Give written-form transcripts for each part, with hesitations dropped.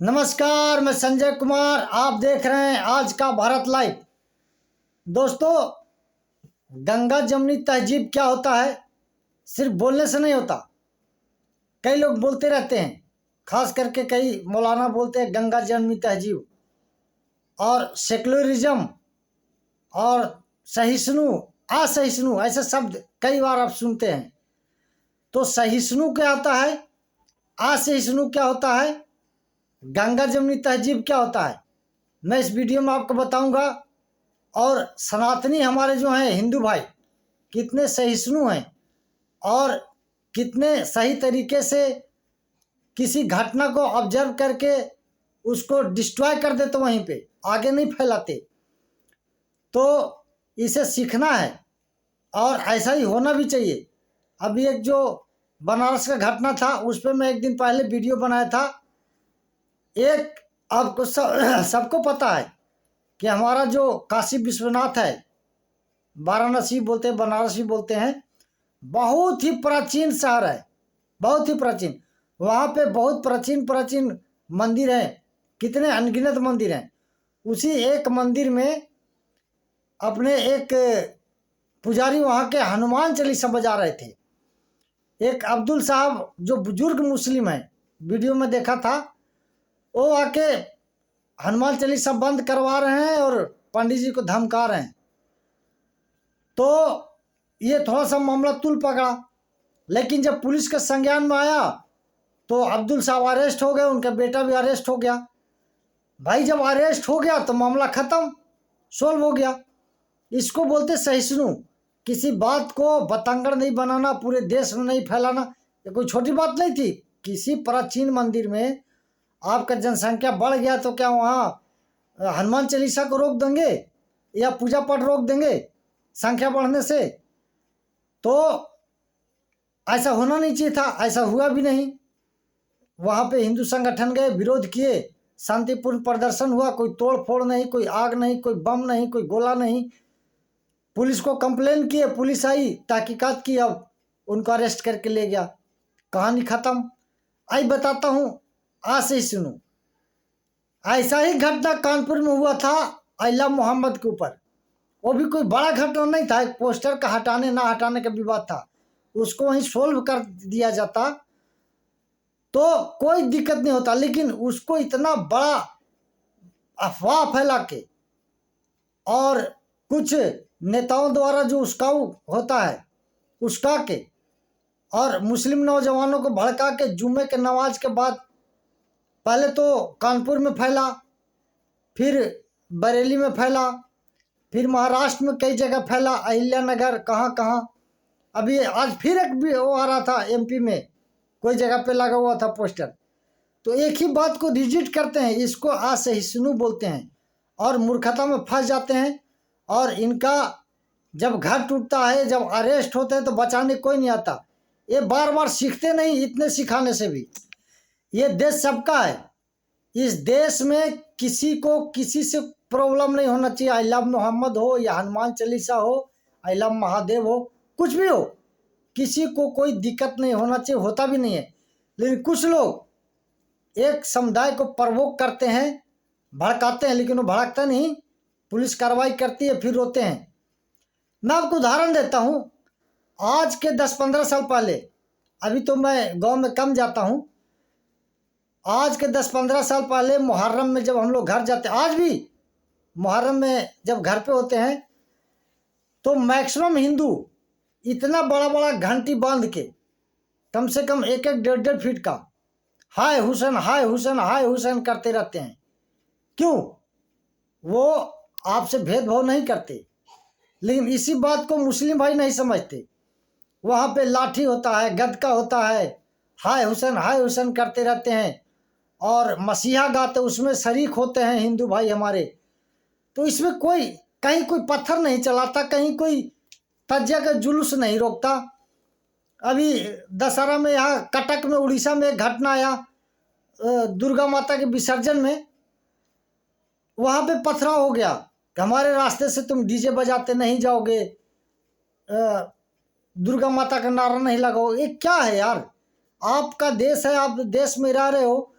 नमस्कार, मैं संजय कुमार। आप देख रहे हैं आज का भारत लाइव। दोस्तों, गंगा जमुनी तहजीब क्या होता है? सिर्फ बोलने से नहीं होता। कई लोग बोलते रहते हैं, खास करके कई मौलाना बोलते हैं गंगा जमुनी तहजीब, और सेकुलरिज्म और सहिष्णु असहिष्णु ऐसे शब्द कई बार आप सुनते हैं। तो सहिष्णु क्या होता है, असहिष्णु क्या होता है, गंगा जमुनी तहजीब क्या होता है, मैं इस वीडियो में आपको बताऊंगा। और सनातनी हमारे जो हैं हिंदू भाई कितने सहिष्णु हैं और कितने सही तरीके से किसी घटना को ऑब्जर्व करके उसको डिस्ट्रॉय कर देते, वहीं पे आगे नहीं फैलाते। तो इसे सीखना है और ऐसा ही होना भी चाहिए। अभी एक जो बनारस का घटना था उस पर मैं एक दिन पहले वीडियो बनाया था। एक आपको सबको पता है कि हमारा जो काशी विश्वनाथ है, वाराणसी बोलते हैं, बनारस भी बोलते हैं, बहुत ही प्राचीन शहर है, बहुत ही प्राचीन। वहाँ पे बहुत प्राचीन प्राचीन मंदिर हैं, कितने अनगिनत मंदिर हैं। उसी एक मंदिर में अपने एक पुजारी वहाँ के हनुमान चालीसा बजा रहे थे। एक अब्दुल साहब जो बुजुर्ग मुस्लिम हैं, वीडियो में देखा था, वो आके हनुमान चालीसा बंद करवा रहे हैं और पंडित जी को धमका रहे हैं। तो ये थोड़ा सा मामला तुल पकड़ा, लेकिन जब पुलिस के संज्ञान में आया तो अब्दुल साहब अरेस्ट हो गए, उनका बेटा भी अरेस्ट हो गया। भाई जब अरेस्ट हो गया तो मामला खत्म, सोल्व हो गया। इसको बोलते सहिष्णु। किसी बात को बतंगड़ नहीं बनाना, पूरे देश में नहीं फैलाना। ये कोई छोटी बात नहीं थी। किसी प्राचीन मंदिर में आपका जनसंख्या बढ़ गया तो क्या वहाँ हनुमान चालीसा को रोक देंगे या पूजा पाठ रोक देंगे संख्या बढ़ने से? तो ऐसा होना नहीं चाहिए था, ऐसा हुआ भी नहीं। वहाँ पे हिंदू संगठन गए, विरोध किए, शांतिपूर्ण प्रदर्शन हुआ, कोई तोड़ फोड़ नहीं, कोई आग नहीं, कोई बम नहीं, कोई गोला नहीं। पुलिस को कंप्लेन किए, पुलिस आई, तहकीकात की, अब उनको अरेस्ट करके ले गया, कहानी खत्म। आई बताता हूँ, आज से ही सुनो। ऐसा ही घटना कानपुर में हुआ था आई लव मोहम्मद के ऊपर। वो भी कोई बड़ा घटना नहीं था, एक पोस्टर का हटाने ना हटाने का विवाद था, उसको वहीं सोल्व कर दिया जाता तो कोई दिक्कत नहीं होता। लेकिन उसको इतना बड़ा अफवाह फैला के और कुछ नेताओं द्वारा जो उस्काऊ होता है उस्का के और मुस्लिम नौजवानों को भड़का के जुम्मे के नमाज के बाद पहले तो कानपुर में फैला, फिर बरेली में फैला, फिर महाराष्ट्र में कई जगह फैला, अहिल्यानगर, कहाँ कहाँ। अभी आज फिर एक भी वो आ रहा था, एमपी में कोई जगह पे लगा हुआ था पोस्टर। तो एक ही बात को रिजिट करते हैं, इसको असहिष्णु बोलते हैं और मूर्खता में फंस जाते हैं। और इनका जब घर टूटता है, जब अरेस्ट होते हैं तो बचाने कोई नहीं आता। ये बार बार सीखते नहीं, इतने सिखाने से भी। ये देश सबका है, इस देश में किसी को किसी से प्रॉब्लम नहीं होना चाहिए। आई लव मोहम्मद हो या हनुमान चालीसा हो, आई लव महादेव हो, कुछ भी हो, किसी को कोई दिक्कत नहीं होना चाहिए, होता भी नहीं है। लेकिन कुछ लोग एक समुदाय को प्रवोक करते हैं, भड़काते हैं, लेकिन वो भड़कता नहीं, पुलिस कार्रवाई करती है, फिर रोते हैं। मैं आपको उदाहरण देता हूँ। आज के 10-15 साल पहले, अभी तो मैं गांव में कम जाता हूँ, आज के 10-15 साल पहले मुहर्रम में जब हम लोग घर जाते, आज भी मुहर्रम में जब घर पे होते हैं तो मैक्सिमम हिंदू इतना बड़ा बड़ा घंटी बांध के कम से कम 1-1, 1.5 फीट का हाय हुसैन, हाय हुसैन, हाय हुसैन करते रहते हैं। क्यों? वो आपसे भेदभाव नहीं करते। लेकिन इसी बात को मुस्लिम भाई नहीं समझते। वहाँ पे लाठी होता है, गदका होता है, हाय हुसैन करते रहते हैं और मसीहा गाते, उसमें शरीक होते हैं हिंदू भाई हमारे। तो इसमें कोई कहीं कोई पत्थर नहीं चलाता, कहीं कोई तज्जिया का जुलूस नहीं रोकता। अभी दशहरा में यहाँ कटक में, उड़ीसा में एक घटना आया, दुर्गा माता के विसर्जन में, वहाँ पे पथराव हो गया कि हमारे रास्ते से तुम डीजे बजाते नहीं जाओगे, दुर्गा माता का नारा नहीं लगाओ। ये क्या है यार? आपका देश है, आप देश में रह रहे हो,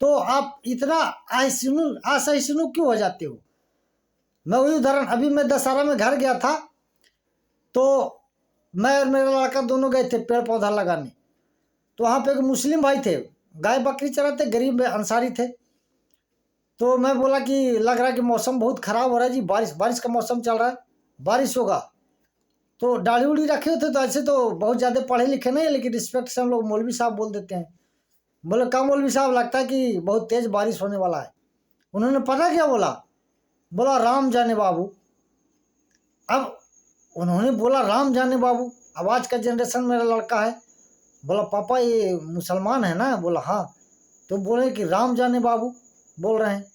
तो आप इतना असहिष्णु क्यों हो जाते हो। मैं वही उदाहरण, अभी मैं दशहरा में घर गया था, तो मैं और मेरा लड़का दोनों गए थे पेड़ पौधा लगाने। तो वहाँ पे एक मुस्लिम भाई थे, गाय बकरी चराते, गरीब अंसारी थे। तो मैं बोला कि लग रहा है कि मौसम बहुत ख़राब हो रहा है जी, बारिश का मौसम चल रहा है, बारिश होगा। तो दाढ़ी उड़ी रखे हुए थे, तो ऐसे तो बहुत ज़्यादा पढ़े लिखे नहीं है, लेकिन रिस्पेक्ट से हम लोग मौलवी साहब बोल देते हैं। बोले कहाँ मौलवी साहब, लगता है कि बहुत तेज़ बारिश होने वाला है। उन्होंने पता क्या बोला, बोला राम जाने बाबू। अब उन्होंने बोला राम जाने बाबू, अब आज का जनरेशन मेरा लड़का है, बोला पापा ये मुसलमान है ना, बोला हाँ। तो बोले कि राम जाने बाबू बोल रहे हैं।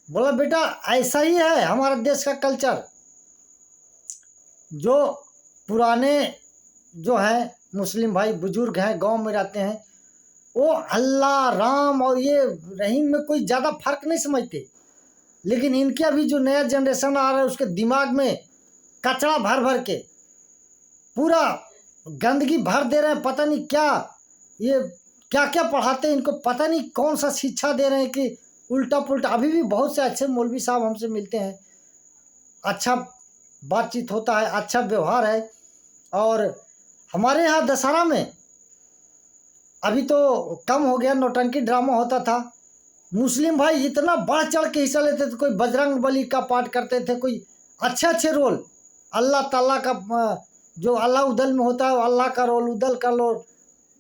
बोला बेटा ऐसा ही है हमारा देश का कल्चर। जो पुराने जो हैं मुस्लिम भाई बुजुर्ग हैं, गांव में रहते हैं, वो अल्लाह राम और ये रहीम में कोई ज़्यादा फर्क नहीं समझते। लेकिन इनके अभी जो नया जनरेशन आ रहा है, उसके दिमाग में कचरा भर भर के पूरा गंदगी भर दे रहे हैं। पता नहीं क्या ये क्या क्या पढ़ाते हैं, इनको पता नहीं कौन सा शिक्षा दे रहे हैं कि उल्टा पुल्टा। अभी भी बहुत से अच्छे मौलवी साहब हमसे मिलते हैं, अच्छा बातचीत होता है, अच्छा व्यवहार है। और हमारे यहाँ दशहरा में अभी तो कम हो गया, नौटंकी ड्रामा होता था। मुस्लिम भाई इतना बढ़ चढ़ के हिस्सा लेते थे, कोई बजरंग बली का पाठ करते थे, कोई अच्छे अच्छे रोल अल्लाह ताला का, जो अल्लाह उदल में होता है अल्लाह का रोल, उदल का रोल,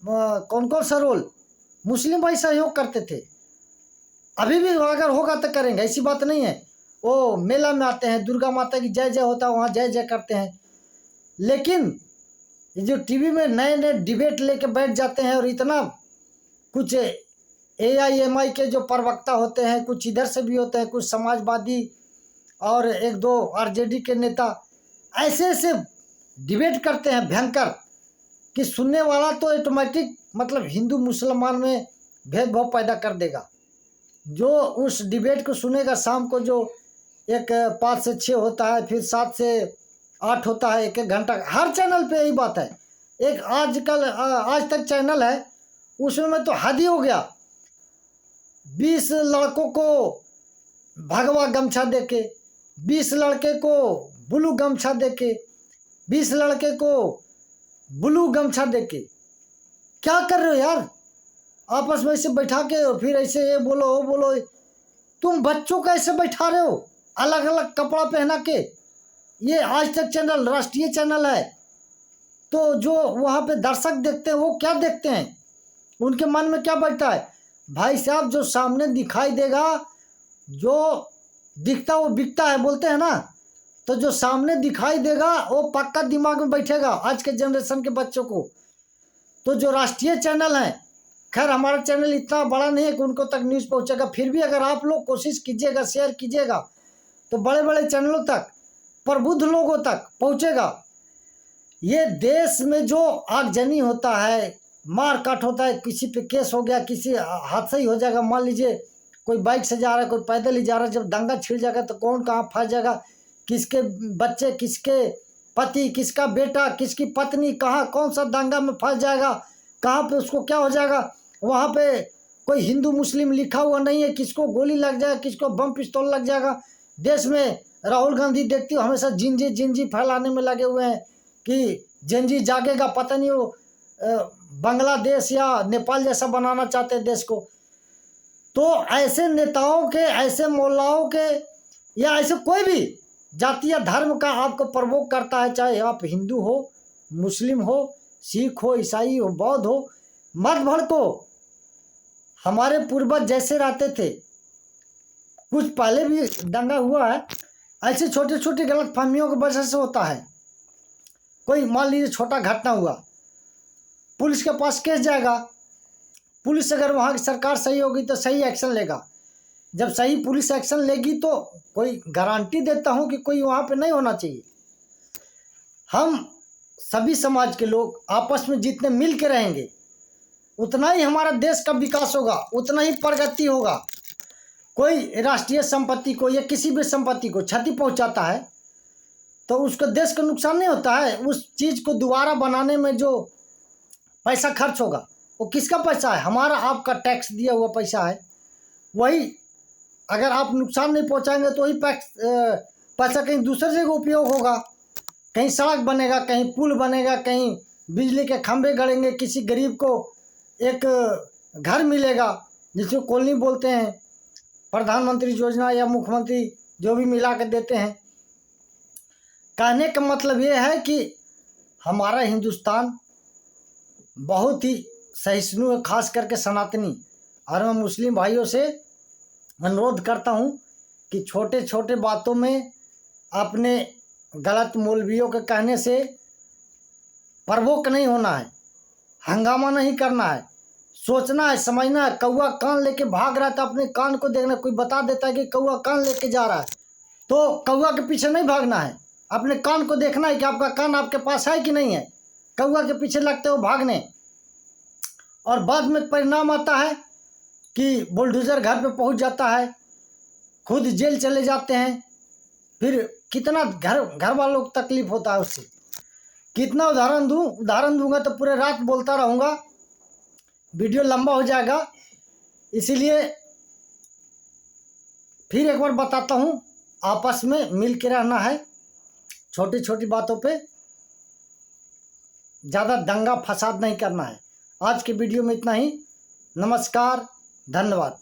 कौन कौन सा रोल मुस्लिम भाई सहयोग करते थे। अभी भी अगर होगा तो करेंगे, ऐसी बात नहीं है। वो मेला में आते हैं, दुर्गा माता की जय जय होता है, वहाँ जय जय करते हैं। लेकिन ये जो टीवी में नए नए डिबेट लेके बैठ जाते हैं, और इतना कुछ AIMI के जो प्रवक्ता होते हैं, कुछ इधर से भी होते हैं, कुछ समाजवादी और एक दो RJD के नेता, ऐसे ऐसे डिबेट करते हैं भयंकर कि सुनने वाला तो ऑटोमेटिक मतलब हिंदू मुसलमान में भेदभाव पैदा कर देगा। जो उस डिबेट को सुनेगा, शाम को जो एक 5 से 6 होता है, फिर 7 से 8 होता है, एक एक घंटा, हर चैनल पे यही बात है। एक आजकल आज तक चैनल है, उसमें में तो हद ही हो गया। 20 लड़कों को भगवा गमछा देके, 20 लड़के को ब्लू गमछा देके, 20 लड़के को ब्लू गमछा देके, क्या कर रहे हो यार। आपस में ऐसे बैठा के फिर ऐसे ये बोलो वो बोलो। तुम बच्चों को ऐसे बैठा रहे हो अलग अलग कपड़ा पहना के। ये आज तक चैनल राष्ट्रीय चैनल है, तो जो वहाँ पे दर्शक देखते हैं वो क्या देखते हैं, उनके मन में क्या बैठता है। भाई साहब जो सामने दिखाई देगा, जो दिखता वो बिकता है बोलते हैं ना, तो जो सामने दिखाई देगा वो पक्का दिमाग में बैठेगा आज के जनरेशन के बच्चों को। तो जो राष्ट्रीय चैनल हैं, खैर हमारा चैनल इतना बड़ा नहीं है कि उनको तक न्यूज़ पहुंचेगा, फिर भी अगर आप लोग कोशिश कीजिएगा, शेयर कीजिएगा, तो बड़े बड़े चैनलों तक, प्रबुद्ध लोगों तक पहुंचेगा। ये देश में जो आगजनी होता है, मार काट होता है, किसी पे केस हो गया, किसी हादसा ही हो जाएगा, मान लीजिए कोई बाइक से जा रहा है, कोई पैदल ही जा रहा है, जब दंगा छिड़ जाएगा तो कौन कहाँ फंस जाएगा, किसके बच्चे, किसके पति, किसका बेटा, किसकी पत्नी कहाँ कौन सा दंगा में फंस जाएगा, कहाँ पे उसको क्या हो जाएगा। वहाँ पे कोई हिंदू मुस्लिम लिखा हुआ नहीं है, किसको गोली लग जाएगा, किसको बम पिस्तौल लग जाएगा। देश में राहुल गांधी देखती हो हमेशा जिंजी फैलाने में लगे हुए हैं कि जिंजी जागेगा, पता नहीं वो बांग्लादेश या नेपाल जैसा बनाना चाहते हैं देश को। तो ऐसे नेताओं के, ऐसे मोल्लाओं के, या ऐसे कोई भी जाति या धर्म का आपको प्रवोक करता है, चाहे आप हिंदू हो, मुस्लिम हो, सिख हो, ईसाई हो, बौद्ध हो, मत भड़को। हमारे पूर्वज जैसे रहते थे, कुछ पहले भी दंगा हुआ है, ऐसे छोटे छोटे गलत फहमियों की वजह से होता है। कोई मान लीजिए छोटा घटना हुआ, पुलिस के पास केस जाएगा, पुलिस अगर वहाँ की सरकार सही होगी तो सही एक्शन लेगा। जब सही पुलिस एक्शन लेगी तो कोई गारंटी देता हूँ कि कोई वहाँ पे नहीं होना चाहिए। हम सभी समाज के लोग आपस में जितने मिल के रहेंगे, उतना ही हमारा देश का विकास होगा, उतना ही प्रगति होगा। कोई राष्ट्रीय संपत्ति को या किसी भी संपत्ति को क्षति पहुंचाता है तो उसको देश को नुकसान नहीं होता है। उस चीज़ को दोबारा बनाने में जो पैसा खर्च होगा वो किसका पैसा है, हमारा आपका टैक्स दिया हुआ पैसा है। वही अगर आप नुकसान नहीं पहुंचाएंगे तो वही पैसा कहीं दूसरी जगह उपयोग होगा। कहीं सड़क बनेगा, कहीं पुल बनेगा, कहीं बिजली के खंभे गड़ेंगे, किसी गरीब को एक घर मिलेगा जिसको कॉलोनी बोलते हैं, प्रधानमंत्री योजना या मुख्यमंत्री जो भी मिला के देते हैं। कहने का मतलब ये है कि हमारा हिंदुस्तान बहुत ही सहिष्णु है, खास करके सनातनी। और मैं मुस्लिम भाइयों से अनुरोध करता हूँ कि छोटे छोटे बातों में अपने गलत मौलवियों के कहने से प्रवोक नहीं होना है, हंगामा नहीं करना है, सोचना है, समझना है। कौआ कान लेके भाग रहा है तो अपने कान को देखना। कोई बता देता है कि कौआ कान लेके जा रहा है तो कौआ के पीछे नहीं भागना है, अपने कान को देखना है कि आपका कान आपके पास है कि नहीं है। कौआ के पीछे लगते हो भागने, और बाद में परिणाम आता है कि बुलडोजर घर पे पहुंच जाता है, खुद जेल चले जाते हैं। फिर कितना घर वालों को तकलीफ होता है उससे। कितना उदाहरण दूंगा तो पूरे रात बोलता रहूँगा, वीडियो लंबा हो जाएगा। इसीलिए फिर एक बार बताता हूँ, आपस में मिल के रहना है, छोटी छोटी बातों पे ज़्यादा दंगा फसाद नहीं करना है। आज के वीडियो में इतना ही। नमस्कार, धन्यवाद।